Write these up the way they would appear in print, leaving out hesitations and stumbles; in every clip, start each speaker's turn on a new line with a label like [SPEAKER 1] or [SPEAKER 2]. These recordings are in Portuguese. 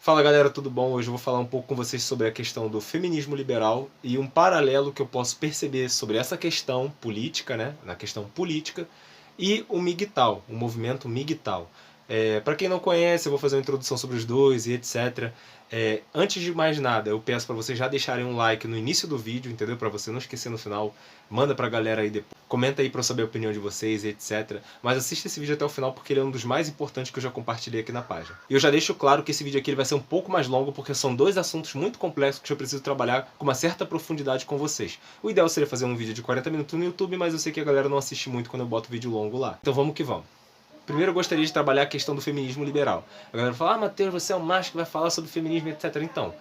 [SPEAKER 1] Fala galera, tudo bom? Hoje eu vou falar um pouco com vocês sobre a questão do feminismo liberal e um paralelo que eu posso perceber sobre essa questão política, né, na questão política, e o MGTOW, o movimento MGTOW. Para quem não conhece, eu vou fazer uma introdução sobre os dois e etc. Antes de mais nada, eu peço para vocês já deixarem um like no início do vídeo, entendeu? Para você não esquecer no final. Manda pra galera aí depois. Comenta aí pra eu saber a opinião de vocês e etc. Mas assista esse vídeo até o final porque ele é um dos mais importantes que eu já compartilhei aqui na página. E eu já deixo claro que esse vídeo aqui ele vai ser um pouco mais longo porque são dois assuntos muito complexos que eu preciso trabalhar com uma certa profundidade com vocês. O ideal seria fazer um vídeo de 40 minutos no YouTube, mas eu sei que a galera não assiste muito quando eu boto vídeo longo lá. Então vamos que vamos. Primeiro eu gostaria de trabalhar a questão do feminismo liberal. A galera fala, Matheus, você é um macho que vai falar sobre feminismo, etc. Então,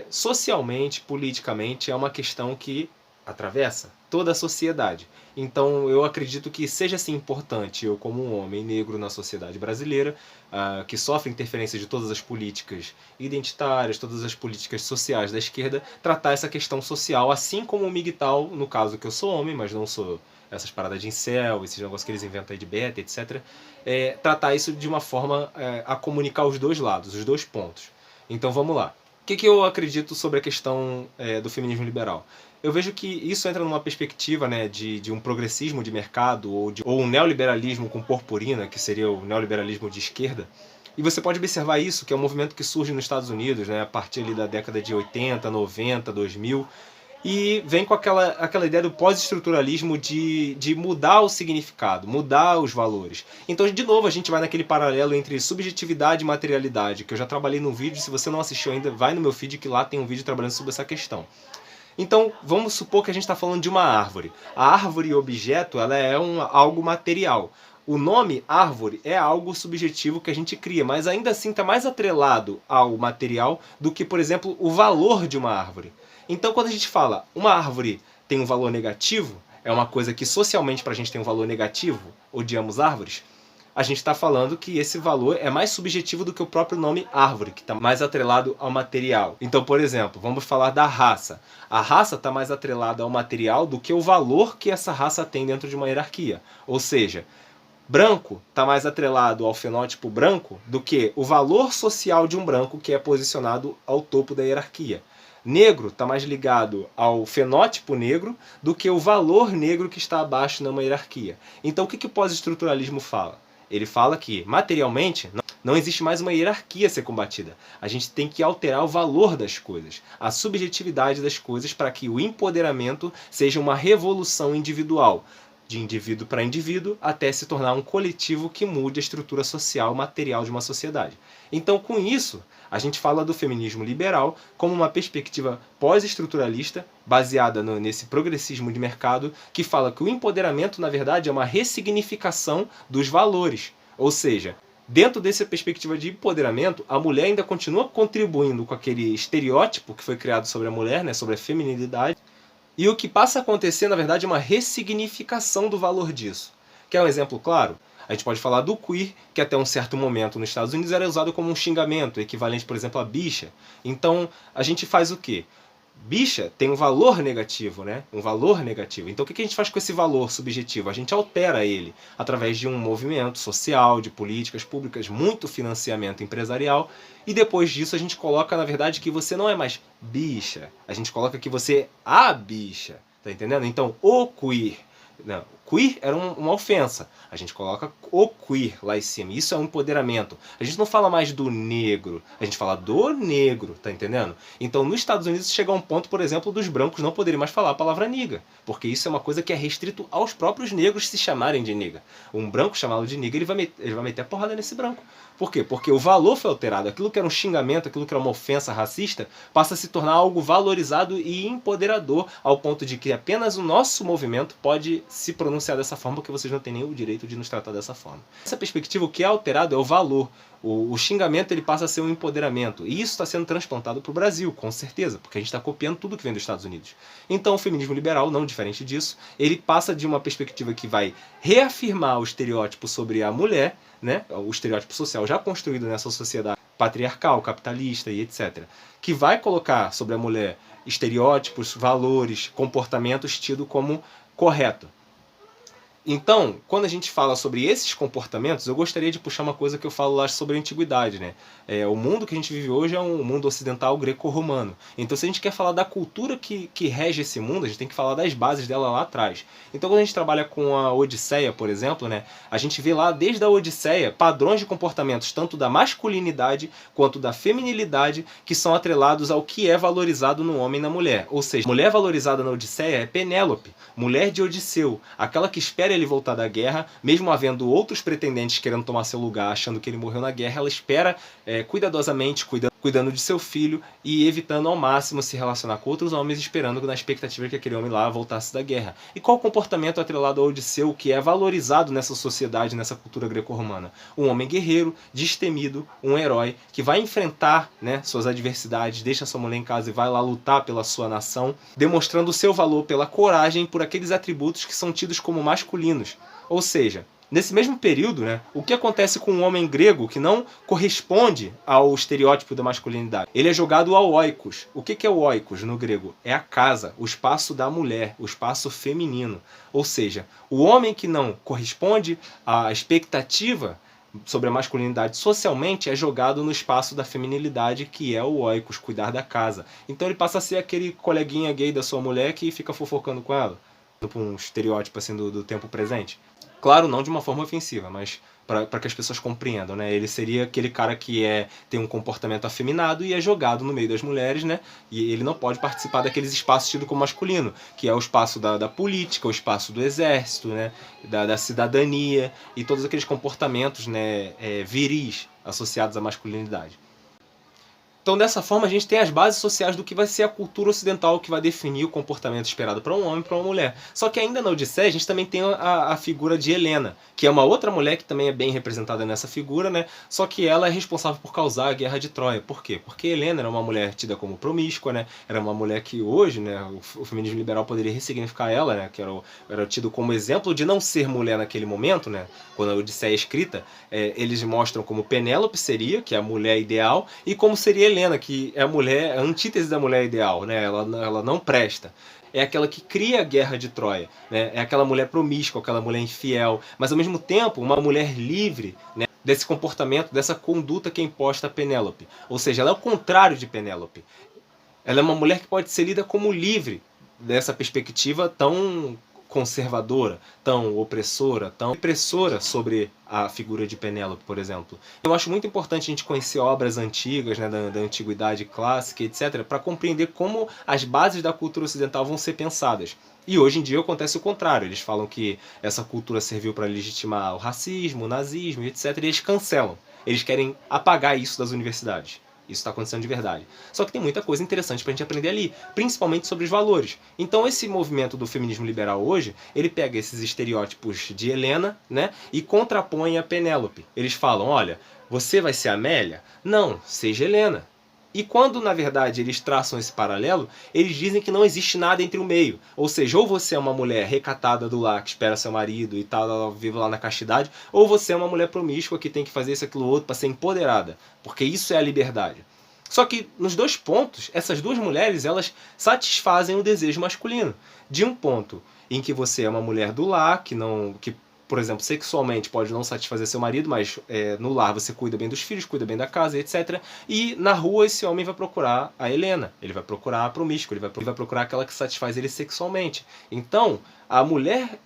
[SPEAKER 1] socialmente, politicamente, é uma questão que atravessa toda a sociedade. Então eu acredito que seja assim importante eu, como um homem negro na sociedade brasileira, que sofre interferência de todas as políticas identitárias, todas as políticas sociais da esquerda, tratar essa questão social, assim como o MGTOW, no caso que eu sou homem, mas não sou essas paradas de incel, esses negócios que eles inventam aí de beta, etc. Tratar isso de uma forma a comunicar os dois lados, os dois pontos. Então vamos lá. O que eu acredito sobre a questão do feminismo liberal? Eu vejo que isso entra numa perspectiva, né, de um progressismo de mercado ou um neoliberalismo com purpurina, que seria o neoliberalismo de esquerda. E você pode observar isso, que é um movimento que surge nos Estados Unidos, né, a partir ali da década de 80, 90, 2000, e vem com aquela ideia do pós-estruturalismo de mudar o significado, mudar os valores. Então, de novo, a gente vai naquele paralelo entre subjetividade e materialidade, que eu já trabalhei num vídeo, se você não assistiu ainda, vai no meu feed que lá tem um vídeo trabalhando sobre essa questão. Então, vamos supor que a gente está falando de uma árvore. A árvore objeto ela é algo material. O nome árvore é algo subjetivo que a gente cria, mas ainda assim está mais atrelado ao material do que, por exemplo, o valor de uma árvore. Então, quando a gente fala uma árvore tem um valor negativo, é uma coisa que socialmente para a gente tem um valor negativo, odiamos árvores, a gente está falando que esse valor é mais subjetivo do que o próprio nome árvore, que está mais atrelado ao material. Então, por exemplo, vamos falar da raça. A raça está mais atrelada ao material do que o valor que essa raça tem dentro de uma hierarquia. Ou seja, branco está mais atrelado ao fenótipo branco do que o valor social de um branco que é posicionado ao topo da hierarquia. Negro está mais ligado ao fenótipo negro do que o valor negro que está abaixo numa hierarquia. Então, o que o pós-estruturalismo fala? Ele fala que, materialmente, não existe mais uma hierarquia a ser combatida. A gente tem que alterar o valor das coisas, a subjetividade das coisas, para que o empoderamento seja uma revolução individual, de indivíduo para indivíduo, até se tornar um coletivo que mude a estrutura social material de uma sociedade. Então, com isso, a gente fala do feminismo liberal como uma perspectiva pós-estruturalista, baseada nesse progressismo de mercado, que fala que o empoderamento, na verdade, é uma ressignificação dos valores. Ou seja, dentro dessa perspectiva de empoderamento, a mulher ainda continua contribuindo com aquele estereótipo que foi criado sobre a mulher, né, sobre a feminilidade, e o que passa a acontecer, na verdade, é uma ressignificação do valor disso. Quer um exemplo claro? A gente pode falar do queer, que até um certo momento nos Estados Unidos era usado como um xingamento, equivalente, por exemplo, a bicha. Então, a gente faz o quê? Bicha tem um valor negativo, né? Um valor negativo. Então o que a gente faz com esse valor subjetivo? A gente altera ele através de um movimento social, de políticas públicas, muito financiamento empresarial, e depois disso a gente coloca, na verdade, que você não é mais bicha. A gente coloca que você é a bicha. Tá entendendo? Então, o queer. Não, queer era uma ofensa. A gente coloca o queer lá em cima. Isso é um empoderamento. A gente não fala mais do negro. A gente fala do negro, tá entendendo? Então, nos Estados Unidos chega a um ponto, por exemplo, dos brancos não poderem mais falar a palavra niga. Porque isso é uma coisa que é restrito aos próprios negros se chamarem de niga. Um branco chamado de niga, ele vai meter a porrada nesse branco. Por quê? Porque o valor foi alterado. Aquilo que era um xingamento, aquilo que era uma ofensa racista, passa a se tornar algo valorizado e empoderador, ao ponto de que apenas o nosso movimento pode se pronunciar dessa forma, porque vocês não têm nem o direito de nos tratar dessa forma. Nessa perspectiva, o que é alterado é o valor. O xingamento ele passa a ser um empoderamento. E isso está sendo transplantado para o Brasil, com certeza, porque a gente está copiando tudo que vem dos Estados Unidos. Então o feminismo liberal, não diferente disso, ele passa de uma perspectiva que vai reafirmar o estereótipo sobre a mulher, né, o estereótipo social já construído nessa sociedade patriarcal, capitalista e etc., que vai colocar sobre a mulher estereótipos, valores, comportamentos tidos como correto. Então, quando a gente fala sobre esses comportamentos, eu gostaria de puxar uma coisa que eu falo lá sobre a antiguidade, né? O mundo que a gente vive hoje é um mundo ocidental greco-romano. Então, se a gente quer falar da cultura que rege esse mundo, a gente tem que falar das bases dela lá atrás. Então, quando a gente trabalha com a Odisseia, por exemplo, né? A gente vê lá, desde a Odisseia, padrões de comportamentos, tanto da masculinidade quanto da feminilidade, que são atrelados ao que é valorizado no homem e na mulher. Ou seja, a mulher valorizada na Odisseia é Penélope, mulher de Odisseu, aquela que espera ele voltar da guerra, mesmo havendo outros pretendentes querendo tomar seu lugar, achando que ele morreu na guerra, ela espera cuidadosamente, cuidando de seu filho e evitando ao máximo se relacionar com outros homens, esperando na expectativa que aquele homem lá voltasse da guerra. E qual o comportamento atrelado ao Odisseu que é valorizado nessa sociedade, nessa cultura greco-romana? Um homem guerreiro, destemido, um herói, que vai enfrentar, né, suas adversidades, deixa sua mulher em casa e vai lá lutar pela sua nação, demonstrando o seu valor pela coragem, por aqueles atributos que são tidos como masculinos. Ou seja, nesse mesmo período, né, o que acontece com um homem grego que não corresponde ao estereótipo da masculinidade? Ele é jogado ao oikos. O que é o oikos no grego? É a casa, o espaço da mulher, o espaço feminino. Ou seja, o homem que não corresponde à expectativa sobre a masculinidade socialmente é jogado no espaço da feminilidade, que é o oikos, cuidar da casa. Então ele passa a ser aquele coleguinha gay da sua mulher que fica fofocando com ela. Um estereótipo assim do tempo presente. Claro, não de uma forma ofensiva, mas para que as pessoas compreendam, né? Ele seria aquele cara que tem um comportamento afeminado e é jogado no meio das mulheres, né? E ele não pode participar daqueles espaços tidos como masculino, que é o espaço da política, o espaço do exército, né? Da cidadania e todos aqueles comportamentos, né, viris associados à masculinidade. Então, dessa forma, a gente tem as bases sociais do que vai ser a cultura ocidental que vai definir o comportamento esperado para um homem e para uma mulher. Só que ainda na Odisseia, a gente também tem a figura de Helena, que é uma outra mulher que também é bem representada nessa figura, né? Só que ela é responsável por causar a Guerra de Troia. Por quê? Porque Helena era uma mulher tida como promíscua, né? Era uma mulher que hoje, né, o feminismo liberal poderia ressignificar ela, né? Que era tido como exemplo de não ser mulher naquele momento, né? Quando a Odisseia é escrita, eles mostram como Penélope seria, que é a mulher ideal, e como seria Helena, que é a antítese da mulher ideal, né? Ela não presta. É aquela que cria a Guerra de Troia, né? É aquela mulher promíscua, aquela mulher infiel, mas ao mesmo tempo uma mulher livre, né, desse comportamento, dessa conduta que é imposta a Penélope. Ou seja, ela é o contrário de Penélope. Ela é uma mulher que pode ser lida como livre dessa perspectiva tão conservadora, tão opressora, tão repressora sobre a figura de Penélope, por exemplo. Eu acho muito importante a gente conhecer obras antigas, né, da antiguidade clássica, etc., para compreender como as bases da cultura ocidental vão ser pensadas. E hoje em dia acontece o contrário. Eles falam que essa cultura serviu para legitimar o racismo, o nazismo, etc., e eles cancelam. Eles querem apagar isso das universidades. Isso está acontecendo de verdade. Só que tem muita coisa interessante para a gente aprender ali, principalmente sobre os valores. Então esse movimento do feminismo liberal hoje, ele pega esses estereótipos de Helena, né, e contrapõe a Penélope. Eles falam, olha, você vai ser Amélia? Não, seja Helena. E quando, na verdade, eles traçam esse paralelo, eles dizem que não existe nada entre o meio. Ou seja, ou você é uma mulher recatada do lar, que espera seu marido e tal, vive lá na castidade, ou você é uma mulher promíscua que tem que fazer isso, aquilo, outro, para ser empoderada. Porque isso é a liberdade. Só que, nos dois pontos, essas duas mulheres, elas satisfazem o desejo masculino. De um ponto em que você é uma mulher do lar, que por exemplo, sexualmente pode não satisfazer seu marido, mas no lar você cuida bem dos filhos, cuida bem da casa, etc. E na rua esse homem vai procurar a Helena, ele vai procurar a promíscua, ele vai procurar aquela que satisfaz ele sexualmente. Então, a mulher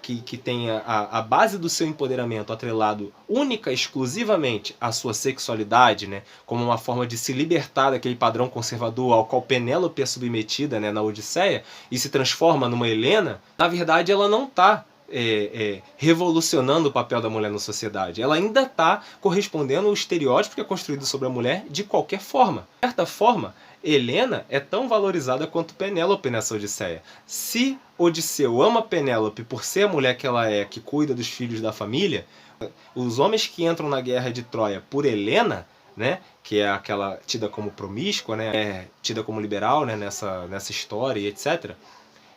[SPEAKER 1] que tem a base do seu empoderamento atrelado única, exclusivamente à sua sexualidade, né, como uma forma de se libertar daquele padrão conservador ao qual Penélope é submetida, né, na Odisseia, e se transforma numa Helena, na verdade ela não está revolucionando o papel da mulher na sociedade. Ela ainda está correspondendo ao estereótipo que é construído sobre a mulher de qualquer forma. De certa forma, Helena é tão valorizada quanto Penélope nessa Odisseia. Se Odisseu ama Penélope por ser a mulher que ela é, que cuida dos filhos da família, os homens que entram na Guerra de Troia por Helena, né, que é aquela tida como promíscua, né, tida como liberal, né, nessa história e etc.,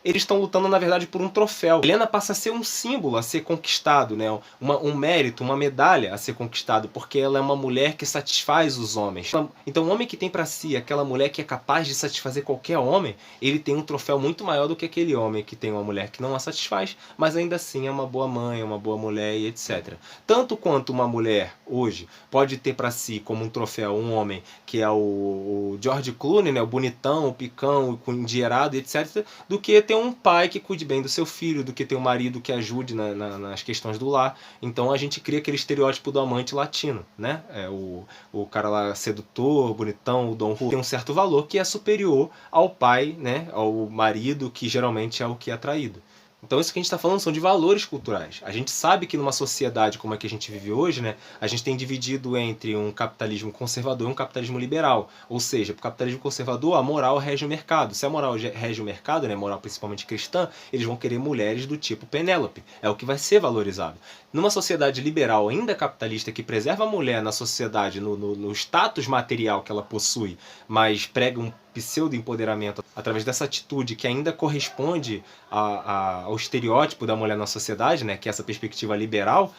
[SPEAKER 1] eles estão lutando, na verdade, por um troféu. Helena passa a ser um símbolo a ser conquistado, né? Um mérito, uma medalha a ser conquistado, porque ela é uma mulher que satisfaz os homens. Então o homem que tem para si aquela mulher que é capaz de satisfazer qualquer homem, ele tem um troféu muito maior do que aquele homem que tem uma mulher que não a satisfaz, mas ainda assim é uma boa mãe, é uma boa mulher e etc. Tanto quanto uma mulher, hoje, pode ter para si como um troféu um homem que é o George Clooney, né? O bonitão, o picão, o endinheirado, etc., do que ter um pai que cuide bem do seu filho, do que ter um marido que ajude nas questões do lar. Então a gente cria aquele estereótipo do amante latino, né? O cara lá sedutor, bonitão, o Dom Juan, tem um certo valor que é superior ao pai, né? Ao marido, que geralmente é o que é traído. Então isso que a gente está falando são de valores culturais. A gente sabe que numa sociedade como a que a gente vive hoje, né, a gente tem dividido entre um capitalismo conservador e um capitalismo liberal. Ou seja, para o capitalismo conservador, a moral rege o mercado. Se a moral rege o mercado, né, moral principalmente cristã, eles vão querer mulheres do tipo Penélope. É o que vai ser valorizado. Numa sociedade liberal, ainda capitalista, que preserva a mulher na sociedade, no status material que ela possui, mas prega um pseudo-empoderamento através dessa atitude que ainda corresponde ao estereótipo da mulher na sociedade, né, que é essa perspectiva liberal,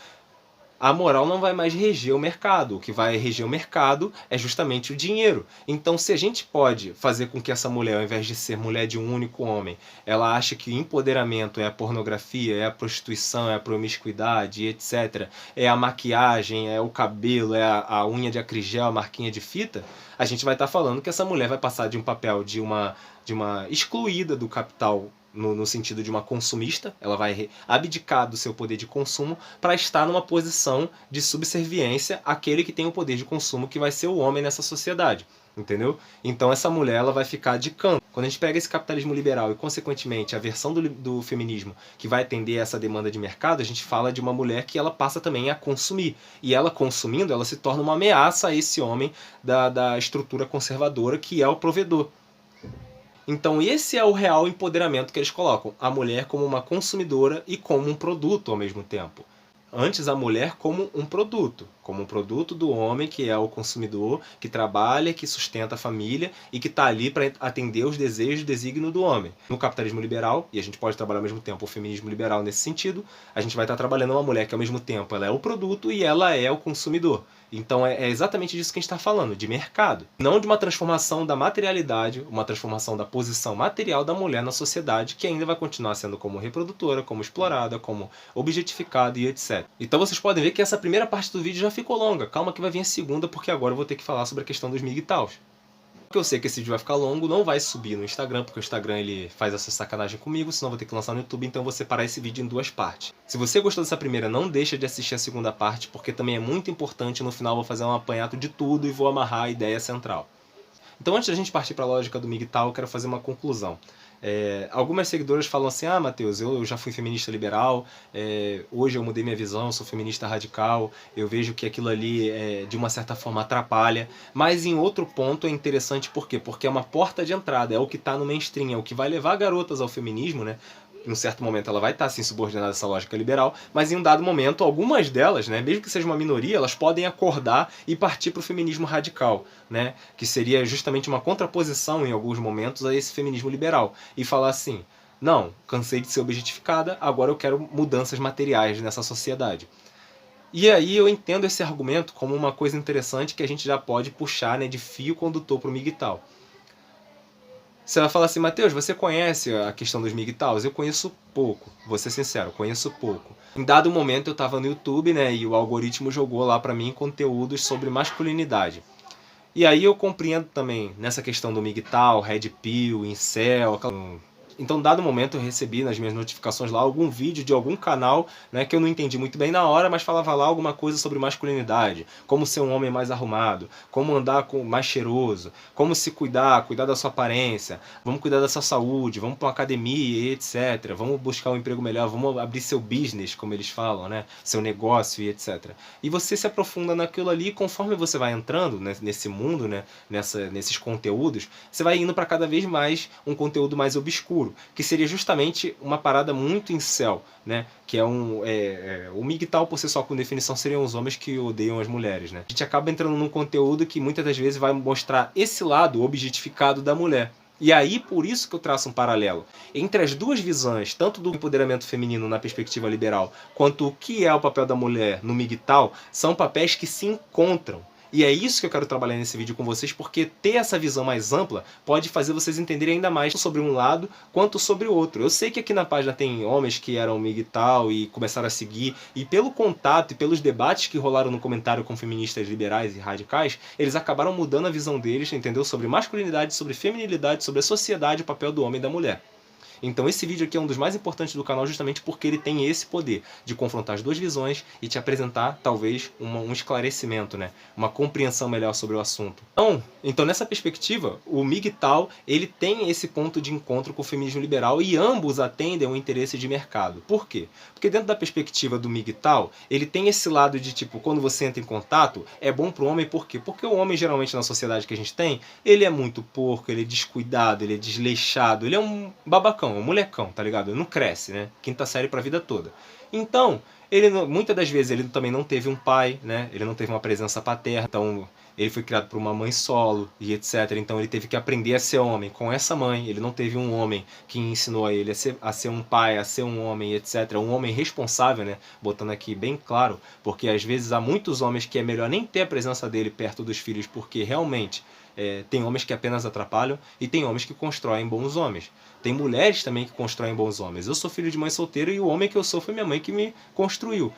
[SPEAKER 1] a moral não vai mais reger o mercado. O que vai reger o mercado é justamente o dinheiro. Então, se a gente pode fazer com que essa mulher, ao invés de ser mulher de um único homem, ela ache que o empoderamento é a pornografia, é a prostituição, é a promiscuidade, etc., é a maquiagem, é o cabelo, é a unha de acrigel, a marquinha de fita, a gente vai estar falando que essa mulher vai passar de um papel de uma excluída do capital, no sentido de uma consumista, ela vai abdicar do seu poder de consumo para estar numa posição de subserviência àquele que tem o poder de consumo, que vai ser o homem nessa sociedade. Entendeu? Então essa mulher ela vai ficar de canto. Quando a gente pega esse capitalismo liberal e, consequentemente, a versão do feminismo que vai atender essa demanda de mercado, a gente fala de uma mulher que ela passa também a consumir. E ela consumindo, ela se torna uma ameaça a esse homem da estrutura conservadora que é o provedor. Então esse é o real empoderamento que eles colocam. A mulher como uma consumidora e como um produto ao mesmo tempo. Antes a mulher como um produto do homem, que é o consumidor, que trabalha, que sustenta a família e que está ali para atender os desejos e desígnio do homem. No capitalismo liberal, e a gente pode trabalhar ao mesmo tempo o feminismo liberal nesse sentido, a gente vai estar trabalhando uma mulher que ao mesmo tempo ela é o produto e ela é o consumidor. Então é exatamente disso que a gente está falando, de mercado. Não de uma transformação da materialidade, uma transformação da posição material da mulher na sociedade, que ainda vai continuar sendo como reprodutora, como explorada, como objetificada e etc. Então vocês podem ver que essa primeira parte do vídeo já ficou longa. Calma que vai vir a segunda, porque agora eu vou ter que falar sobre a questão dos MGTOWs. Porque eu sei que esse vídeo vai ficar longo, não vai subir no Instagram, porque o Instagram ele faz essa sacanagem comigo, senão eu vou ter que lançar no YouTube, então eu vou separar esse vídeo em duas partes. Se você gostou dessa primeira, não deixa de assistir a segunda parte, porque também é muito importante. No final eu vou fazer um apanhado de tudo e vou amarrar a ideia central. Então antes da gente partir para a lógica do MGTOW, eu quero fazer uma conclusão. Algumas seguidoras falam assim: ah, Matheus, eu já fui feminista liberal, hoje eu mudei minha visão, sou feminista radical, eu vejo que aquilo ali de uma certa forma atrapalha. Mas em outro ponto é interessante, por quê? Porque é uma porta de entrada, é o que está no mainstream, é o que vai levar garotas ao feminismo, né? Em um certo momento ela vai estar assim subordinada a essa lógica liberal, mas em um dado momento algumas delas, né, mesmo que seja uma minoria, elas podem acordar e partir para o feminismo radical, né, que seria justamente uma contraposição em alguns momentos a esse feminismo liberal, e falar assim: não, cansei de ser objetificada, agora eu quero mudanças materiais nessa sociedade. E aí eu entendo esse argumento como uma coisa interessante que a gente já pode puxar, né, de fio condutor para o MGTOW. Você vai falar assim: Matheus, você conhece a questão dos MGTOWs? Eu conheço pouco, vou ser sincero, conheço pouco. Em dado momento eu estava no YouTube, né, e o algoritmo jogou lá para mim conteúdos sobre masculinidade. E aí eu compreendo também nessa questão do MGTOW, Red Pill, Incel, então, dado momento, eu recebi nas minhas notificações lá algum vídeo de algum canal, né, que eu não entendi muito bem na hora, mas falava lá alguma coisa sobre masculinidade, como ser um homem mais arrumado, como andar mais cheiroso, como se cuidar da sua aparência, vamos cuidar da sua saúde, vamos para uma academia, etc. Vamos buscar um emprego melhor, vamos abrir seu business, como eles falam, né, seu negócio e etc. E você se aprofunda naquilo ali, e conforme você vai entrando, né, nesse mundo, né, nesses conteúdos, você vai indo para cada vez mais um conteúdo mais obscuro, que seria justamente uma parada muito incel, né? Que é o MGTOW por si só, com definição, seriam os homens que odeiam as mulheres, né? A gente acaba entrando num conteúdo que muitas das vezes vai mostrar esse lado objetificado da mulher. E aí, por isso que eu traço um paralelo entre as duas visões, tanto do empoderamento feminino na perspectiva liberal, quanto o que é o papel da mulher no MGTOW, são papéis que se encontram. E é isso que eu quero trabalhar nesse vídeo com vocês, porque ter essa visão mais ampla pode fazer vocês entenderem ainda mais sobre um lado quanto sobre o outro. Eu sei que aqui na página tem homens que eram MGTOW e começaram a seguir, e pelo contato e pelos debates que rolaram no comentário com feministas liberais e radicais, eles acabaram mudando a visão deles, entendeu? Sobre masculinidade, sobre feminilidade, sobre a sociedade, o papel do homem e da mulher. Então esse vídeo aqui é um dos mais importantes do canal justamente porque ele tem esse poder de confrontar as duas visões e te apresentar, talvez, um esclarecimento, né? Uma compreensão melhor sobre o assunto. Então nessa perspectiva, o MGTOW ele tem esse ponto de encontro com o feminismo liberal e ambos atendem ao interesse de mercado. Por quê? Porque dentro da perspectiva do MGTOW, ele tem esse lado de tipo, quando você entra em contato, é bom pro homem, por quê? Porque o homem, geralmente, na sociedade que a gente tem, ele é muito porco, ele é descuidado, ele é desleixado, ele é um babacão, um molecão, tá ligado? Ele não cresce, né? Quinta série pra vida toda. Então, ele muitas das vezes ele também não teve um pai, né? Ele não teve uma presença paterna, então ele foi criado por uma mãe solo e etc. Então ele teve que aprender a ser homem com essa mãe. Ele não teve um homem que ensinou a ele a ser um pai, a ser um homem, etc. Um homem responsável, né? Botando aqui bem claro, porque às vezes há muitos homens que é melhor nem ter a presença dele perto dos filhos, porque realmente tem homens que apenas atrapalham e tem homens que constroem bons homens. Tem mulheres também que constroem bons homens. Eu sou filho de mãe solteira e o homem que eu sou foi minha mãe que me construiu.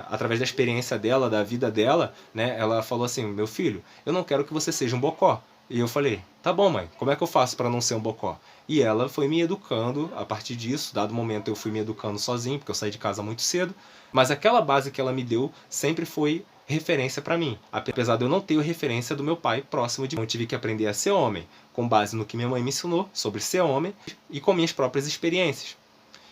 [SPEAKER 1] Através da experiência dela, da vida dela, né, ela falou assim, meu filho, eu não quero que você seja um bocó. E eu falei, tá bom mãe, como é que eu faço para não ser um bocó? E ela foi me educando a partir disso. Dado momento eu fui me educando sozinho, porque eu saí de casa muito cedo. Mas aquela base que ela me deu sempre foi referência para mim, apesar de eu não ter referência do meu pai próximo de mim. Eu tive que aprender a ser homem, com base no que minha mãe me ensinou sobre ser homem e com minhas próprias experiências.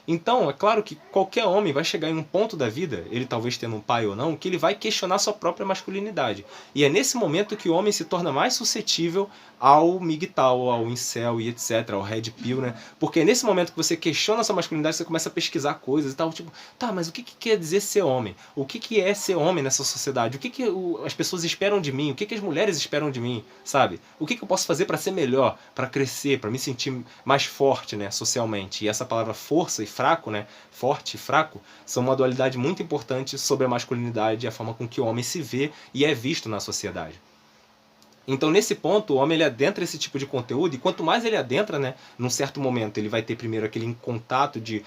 [SPEAKER 1] Então, é claro que qualquer homem vai chegar em um ponto da vida, ele talvez tendo um pai ou não, que ele vai questionar sua própria masculinidade. E é nesse momento que o homem se torna mais suscetível ao MGTOW, ao incel e etc, ao red pill, né? Porque é nesse momento que você questiona sua masculinidade, você começa a pesquisar coisas e tal, tipo, tá, mas o que quer dizer ser homem? O que é ser homem nessa sociedade? O que as pessoas esperam de mim? O que as mulheres esperam de mim, sabe? O que eu posso fazer para ser melhor, para crescer, para me sentir mais forte, né, socialmente? E essa palavra força e fraco, né, forte e fraco, são uma dualidade muito importante sobre a masculinidade e a forma com que o homem se vê e é visto na sociedade. Então, nesse ponto, o homem ele adentra esse tipo de conteúdo, e quanto mais ele adentra, né, num certo momento, ele vai ter primeiro aquele contato de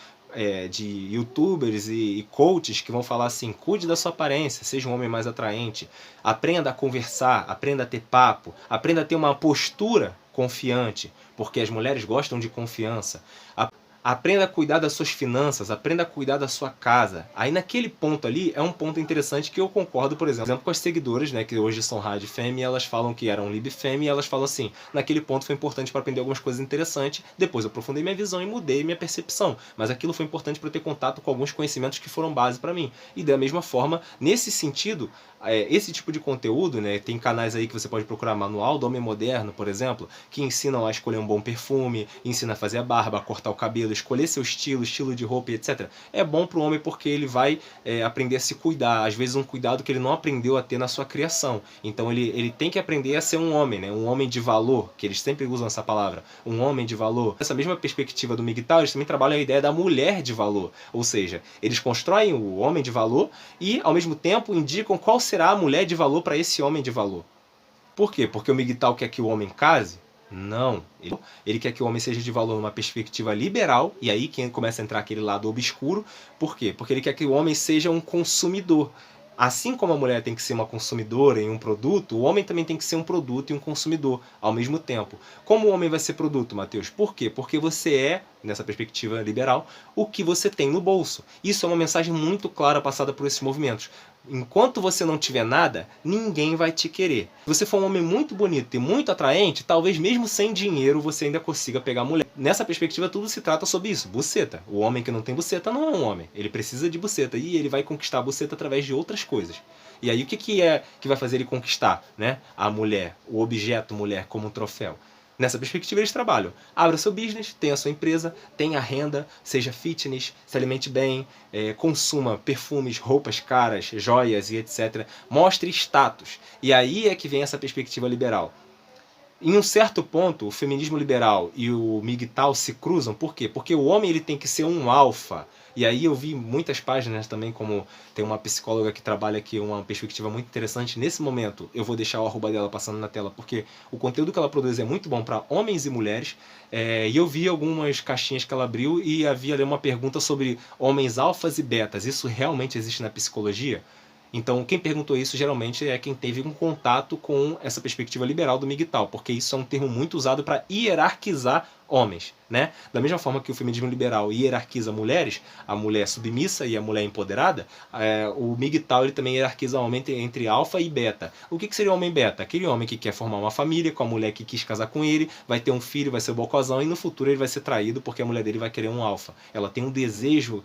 [SPEAKER 1] youtubers e coaches que vão falar assim, cuide da sua aparência, seja um homem mais atraente, aprenda a conversar, aprenda a ter papo, aprenda a ter uma postura confiante, porque as mulheres gostam de confiança. Aprenda a cuidar das suas finanças, aprenda a cuidar da sua casa. Aí naquele ponto ali é um ponto interessante que eu concordo, por exemplo, com as seguidoras, né, que hoje são Rad Femme, e elas falam que eram Lib Femme, e elas falam assim, naquele ponto foi importante para aprender algumas coisas interessantes, depois eu aprofundei minha visão e mudei minha percepção, mas aquilo foi importante para eu ter contato com alguns conhecimentos que foram base para mim. E da mesma forma, nesse sentido, esse tipo de conteúdo, né, tem canais aí que você pode procurar, Manual do Homem Moderno, por exemplo, que ensinam a escolher um bom perfume, ensina a fazer a barba, a cortar o cabelo, escolher seu estilo de roupa, etc. É bom para o homem porque ele vai aprender a se cuidar, às vezes um cuidado que ele não aprendeu a ter na sua criação. Então ele tem que aprender a ser um homem, né, um homem de valor, que eles sempre usam essa palavra, um homem de valor. Essa mesma perspectiva do MGTOW, eles também trabalham a ideia da mulher de valor, ou seja, eles constroem o homem de valor e, ao mesmo tempo, indicam qual será a mulher de valor para esse homem de valor. Por quê? Porque o MGTOW quer que o homem case? Não. Ele quer que o homem seja de valor numa perspectiva liberal, e aí quem começa a entrar aquele lado obscuro. Por quê? Porque ele quer que o homem seja um consumidor. Assim como a mulher tem que ser uma consumidora em um produto, o homem também tem que ser um produto e um consumidor ao mesmo tempo. Como o homem vai ser produto, Matheus? Por quê? Porque você é, nessa perspectiva liberal, o que você tem no bolso. Isso é uma mensagem muito clara passada por esses movimentos. Enquanto você não tiver nada, ninguém vai te querer. Se você for um homem muito bonito e muito atraente, talvez mesmo sem dinheiro você ainda consiga pegar mulher. Nessa perspectiva, tudo se trata sobre isso, buceta. O homem que não tem buceta não é um homem. Ele precisa de buceta e ele vai conquistar a buceta através de outras coisas. E aí o que é que vai fazer ele conquistar, né, a mulher, o objeto mulher como um troféu? Nessa perspectiva eles trabalham. Abra seu business, tenha a sua empresa, tenha renda, seja fitness, se alimente bem, consuma perfumes, roupas caras, joias e etc. Mostre status. E aí é que vem essa perspectiva liberal. Em um certo ponto, o feminismo liberal e o MGTOW se cruzam. Por quê? Porque o homem ele tem que ser um alfa. E aí eu vi muitas páginas também, como tem uma psicóloga que trabalha aqui uma perspectiva muito interessante. Nesse momento, eu vou deixar o arroba dela passando na tela, porque o conteúdo que ela produz é muito bom para homens e mulheres. E eu vi algumas caixinhas que ela abriu e havia ali uma pergunta sobre homens alfas e betas. Isso realmente existe na psicologia? Então, quem perguntou isso geralmente é quem teve um contato com essa perspectiva liberal do MGTOW, porque isso é um termo muito usado para hierarquizar homens, né? Da mesma forma que o feminismo liberal hierarquiza mulheres, a mulher submissa e a mulher empoderada, o MGTOW ele também hierarquiza o homem entre alfa e beta. O que seria o homem beta? Aquele homem que quer formar uma família com a mulher que quis casar com ele, vai ter um filho, vai ser bocozão e no futuro ele vai ser traído porque a mulher dele vai querer um alfa. Ela tem um desejo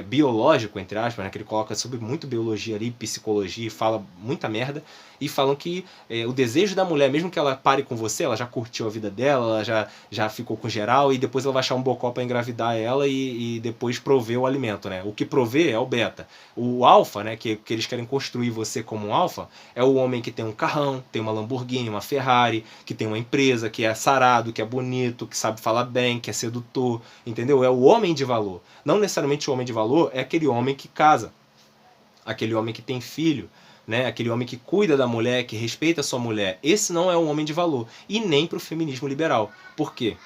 [SPEAKER 1] biológico, entre aspas, né, que ele coloca sobre muito biologia ali, psicologia, e fala muita merda, e falam que o desejo da mulher, mesmo que ela pare com você, ela já curtiu a vida dela, ela já ficou com geral, e depois ela vai achar um bocó para engravidar ela e depois prover o alimento, né? O que provê é o beta. O alfa, né, que eles querem construir você como um alfa, é o homem que tem um carrão, tem uma Lamborghini, uma Ferrari, que tem uma empresa, que é sarado, que é bonito, que sabe falar bem, que é sedutor, entendeu? É o homem de valor. Não necessariamente o homem de valor é aquele homem que casa, aquele homem que tem filho, né? Aquele homem que cuida da mulher, que respeita a sua mulher. Esse não é um homem de valor. E nem para o feminismo liberal. Por quê?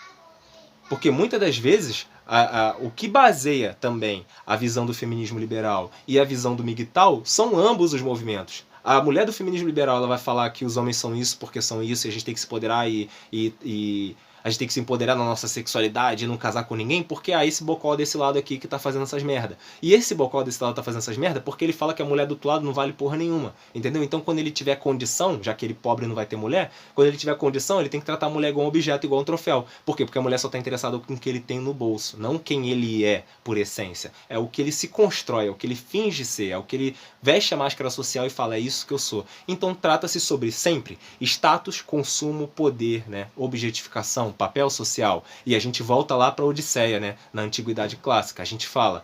[SPEAKER 1] Porque muitas das vezes o que baseia também a visão do feminismo liberal e a visão do MGTOW são ambos os movimentos. A mulher do feminismo liberal ela vai falar que os homens são isso porque são isso e a gente tem que se empoderar e a gente tem que se empoderar na nossa sexualidade e não casar com ninguém, porque há esse bocó desse lado aqui que tá fazendo essas merda. E esse bocó desse lado tá fazendo essas merda porque ele fala que a mulher do outro lado não vale porra nenhuma, entendeu? Então quando ele tiver condição, já que ele pobre não vai ter mulher, quando ele tiver condição, ele tem que tratar a mulher igual um objeto, igual um troféu. Por quê? Porque a mulher só tá interessada com o que ele tem no bolso, não quem ele é por essência. É o que ele se constrói, é o que ele finge ser, é o que ele veste a máscara social e fala, é isso que eu sou. Então trata-se sobre sempre status, consumo, poder, né? Objetificação, papel social. E a gente volta lá para a Odisseia, né? Na Antiguidade Clássica. A gente fala,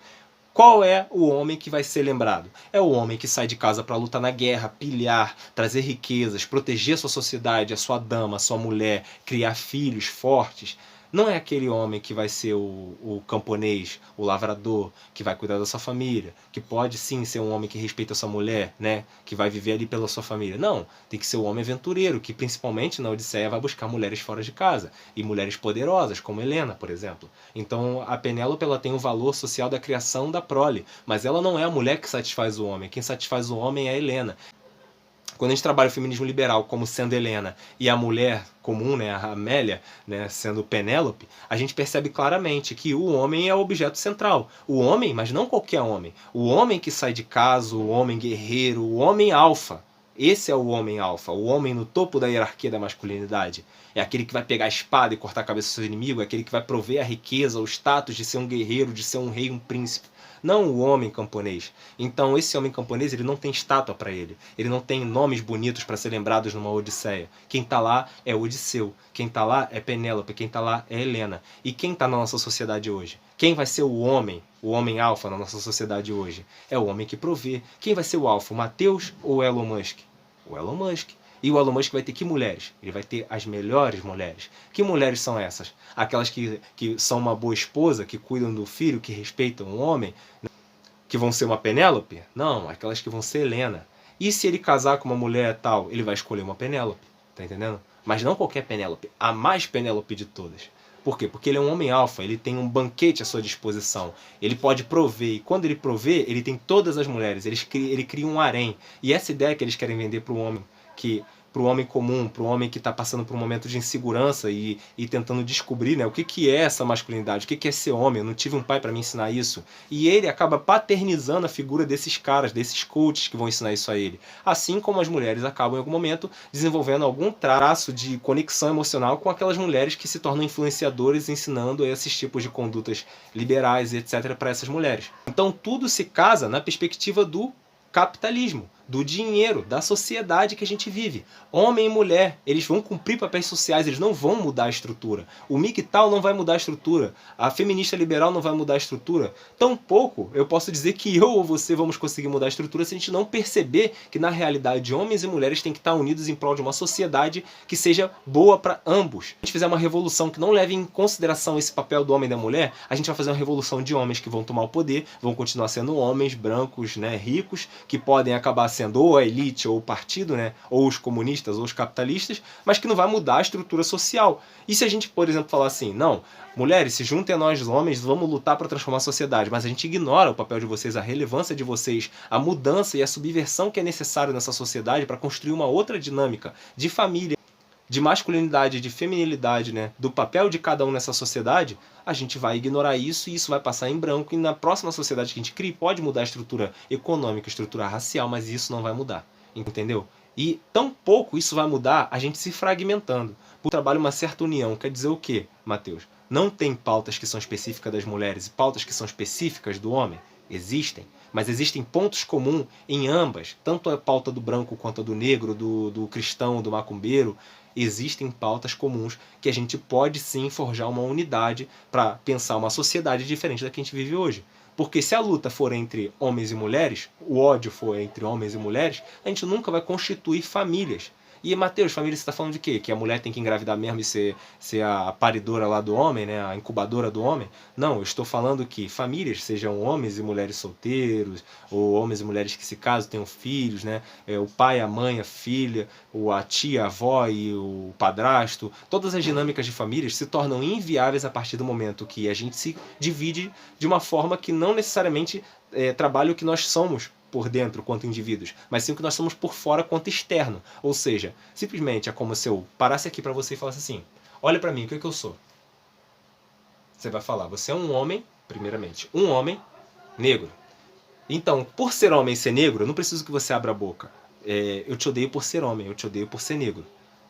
[SPEAKER 1] qual é o homem que vai ser lembrado? É o homem que sai de casa para lutar na guerra, pilhar, trazer riquezas, proteger a sua sociedade, a sua dama, a sua mulher, criar filhos fortes. Não é aquele homem que vai ser o camponês, o lavrador, que vai cuidar da sua família, que pode sim ser um homem que respeita a sua mulher, né? Que vai viver ali pela sua família. Não, tem que ser o homem aventureiro, que principalmente na Odisseia vai buscar mulheres fora de casa, e mulheres poderosas, como Helena, por exemplo. Então a Penélope ela tem o valor social da criação da prole, mas ela não é a mulher que satisfaz o homem, quem satisfaz o homem é a Helena. Quando a gente trabalha o feminismo liberal como sendo Helena e a mulher comum, né, a Amélia, né, sendo Penélope, a gente percebe claramente que o homem é o objeto central. O homem, mas não qualquer homem. O homem que sai de casa, o homem guerreiro, o homem alfa. Esse é o homem alfa, o homem no topo da hierarquia da masculinidade. É aquele que vai pegar a espada e cortar a cabeça do seu inimigo, é aquele que vai prover a riqueza, o status de ser um guerreiro, de ser um rei, um príncipe. Não o homem camponês. Então esse homem camponês ele não tem estátua para ele. Ele não tem nomes bonitos para ser lembrados numa Odisseia. Quem está lá é Odisseu. Quem está lá é Penélope. Quem está lá é Helena. E quem está na nossa sociedade hoje? Quem vai ser o homem alfa na nossa sociedade hoje? É o homem que provê. Quem vai ser o alfa? O Mateus ou o Elon Musk? O Elon Musk. E o Elon Musk vai ter que mulheres? Ele vai ter as melhores mulheres. Que mulheres são essas? Aquelas que são uma boa esposa, que cuidam do filho, que respeitam o homem, que vão ser uma Penélope? Não, aquelas que vão ser Helena. E se ele casar com uma mulher tal, ele vai escolher uma Penélope, tá entendendo? Mas não qualquer Penélope, a mais Penélope de todas. Por quê? Porque ele é um homem alfa, ele tem um banquete à sua disposição, ele pode prover, e quando ele prover, ele tem todas as mulheres, ele cria um harém. E essa ideia que eles querem vender para o homem, para o homem comum, para o homem que está passando por um momento de insegurança e tentando descobrir, né, o que é essa masculinidade, o que é ser homem, eu não tive um pai para me ensinar isso. E ele acaba paternizando a figura desses caras, desses coaches que vão ensinar isso a ele. Assim como as mulheres acabam em algum momento desenvolvendo algum traço de conexão emocional com aquelas mulheres que se tornam influenciadores ensinando esses tipos de condutas liberais, etc., para essas mulheres. Então tudo se casa na perspectiva do capitalismo. do dinheiro, da sociedade que a gente vive. Homem e mulher, eles vão cumprir papéis sociais, eles não vão mudar a estrutura. O MGTOW não vai mudar a estrutura. A feminista liberal não vai mudar a estrutura. Tampouco eu posso dizer que eu ou você vamos conseguir mudar a estrutura se a gente não perceber que, na realidade, homens e mulheres têm que estar unidos em prol de uma sociedade que seja boa para ambos. Se a gente fizer uma revolução que não leve em consideração esse papel do homem e da mulher, a gente vai fazer uma revolução de homens que vão tomar o poder, vão continuar sendo homens brancos, né, ricos, que podem acabar sendo ou a elite ou o partido, né, ou os comunistas ou os capitalistas, mas que não vai mudar a estrutura social. E se a gente, por exemplo, falar assim, não, mulheres, se juntem a nós homens, vamos lutar para transformar a sociedade, mas a gente ignora o papel de vocês, a relevância de vocês, a mudança e a subversão que é necessário nessa sociedade para construir uma outra dinâmica de família, de masculinidade, de feminilidade, né, do papel de cada um nessa sociedade, a gente vai ignorar isso e isso vai passar em branco, e na próxima sociedade que a gente cria pode mudar a estrutura econômica, a estrutura racial, mas isso não vai mudar, entendeu? E tão pouco isso vai mudar a gente se fragmentando. Por trabalho uma certa união, quer dizer o quê, Matheus? Não tem pautas que são específicas das mulheres e pautas que são específicas do homem? Existem, mas existem pontos comuns em ambas, tanto a pauta do branco quanto a do negro, do cristão, do macumbeiro. Existem pautas comuns que a gente pode sim forjar uma unidade para pensar uma sociedade diferente da que a gente vive hoje. Porque se a luta for entre homens e mulheres, o ódio for entre homens e mulheres, a gente nunca vai constituir famílias. E, Matheus, família, você está falando de quê? Que a mulher tem que engravidar mesmo e ser a paridora lá do homem, né? A incubadora do homem? Não, eu estou falando que famílias, sejam homens e mulheres solteiros, ou homens e mulheres que se casam, tenham filhos, né? O pai, a mãe, a filha, a tia, a avó e o padrasto, todas as dinâmicas de famílias se tornam inviáveis a partir do momento que a gente se divide de uma forma que não necessariamente trabalha o que nós somos por dentro quanto indivíduos, mas sim o que nós somos por fora quanto externo. Ou seja, simplesmente é como se eu parasse aqui para você e falasse assim, olha para mim, o que é que eu sou? Você vai falar, você é um homem, primeiramente, um homem negro. Então, por ser homem e ser negro, eu não preciso que você abra a boca. Eu te odeio por ser homem, eu te odeio por ser negro.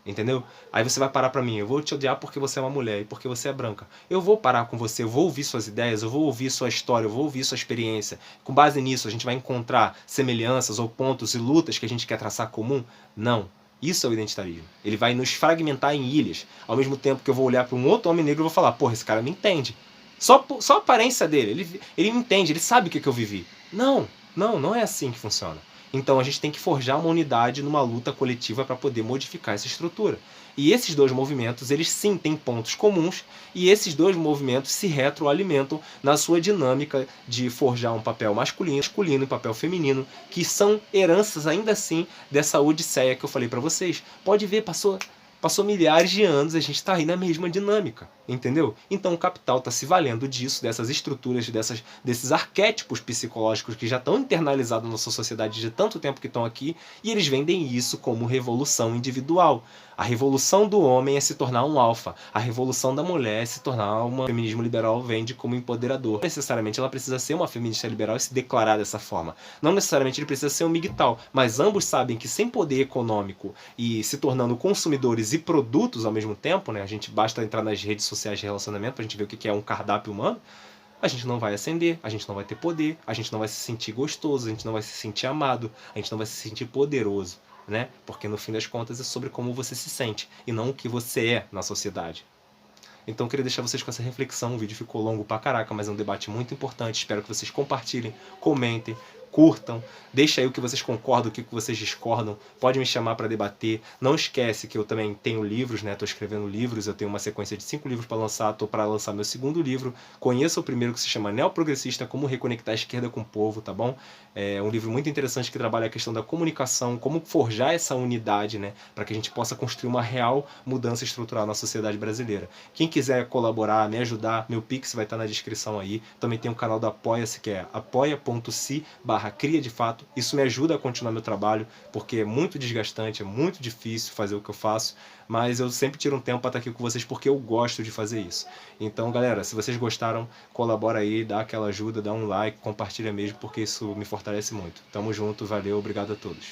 [SPEAKER 1] Entendeu? Aí você vai parar pra mim, eu vou te odiar porque você é uma mulher e porque você é branca. Eu vou parar com você, eu vou ouvir suas ideias, eu vou ouvir sua história, eu vou ouvir sua experiência. Com base nisso, a gente vai encontrar semelhanças ou pontos e lutas que a gente quer traçar comum? Não. Isso é o identitarismo. Ele vai nos fragmentar em ilhas. Ao mesmo tempo que eu vou olhar para um outro homem negro e vou falar, porra, esse cara me entende. Só a aparência dele, ele me entende, ele sabe o que eu vivi. Não é assim que funciona. Então a gente tem que forjar uma unidade numa luta coletiva para poder modificar essa estrutura. E esses dois movimentos, eles sim têm pontos comuns, e esses dois movimentos se retroalimentam na sua dinâmica de forjar um papel masculino e um papel feminino, que são heranças ainda assim dessa odisseia que eu falei para vocês. Pode ver, passou milhares de anos, a gente está aí na mesma dinâmica, entendeu? Então o capital está se valendo disso, dessas estruturas, desses arquétipos psicológicos que já estão internalizados na nossa sociedade de tanto tempo que estão aqui, e eles vendem isso como revolução individual. A revolução do homem é se tornar um alfa, a revolução da mulher é se tornar uma... O feminismo liberal vende como empoderador. Não necessariamente ela precisa ser uma feminista liberal e se declarar dessa forma. Não necessariamente ele precisa ser um MGTOW, mas ambos sabem que sem poder econômico e se tornando consumidores e produtos ao mesmo tempo, né? A gente basta entrar nas redes sociais de relacionamento para a gente ver o que é um cardápio humano. A gente não vai ascender, a gente não vai ter poder, a gente não vai se sentir gostoso, a gente não vai se sentir amado, a gente não vai se sentir poderoso, né? Porque no fim das contas é sobre como você se sente e não o que você é na sociedade. Então eu queria deixar vocês com essa reflexão. O vídeo ficou longo pra caraca, mas é um debate muito importante. Espero que vocês compartilhem, comentem, curtam, deixa aí o que vocês concordam, o que vocês discordam, pode me chamar para debater. Não esquece que eu também tenho livros, né? Estou escrevendo livros, eu tenho uma sequência de 5 livros para lançar, estou para lançar meu segundo livro. Conheça o primeiro, que se chama Neoprogressista, Como Reconectar a Esquerda com o Povo, tá bom? É um livro muito interessante que trabalha a questão da comunicação, como forjar essa unidade, né? Para que a gente possa construir uma real mudança estrutural na sociedade brasileira. Quem quiser colaborar, me ajudar, meu Pix vai estar na descrição aí. Também tem o canal do Apoia-se, que é apoia.se/cria de fato. Isso me ajuda a continuar meu trabalho, porque é muito desgastante, é muito difícil fazer o que eu faço, mas eu sempre tiro um tempo para estar aqui com vocês porque eu gosto de fazer isso. Então, galera, se vocês gostaram, colabora aí, dá aquela ajuda, dá um like, compartilha mesmo, porque isso me fortalece muito. Tamo junto, valeu, obrigado a todos.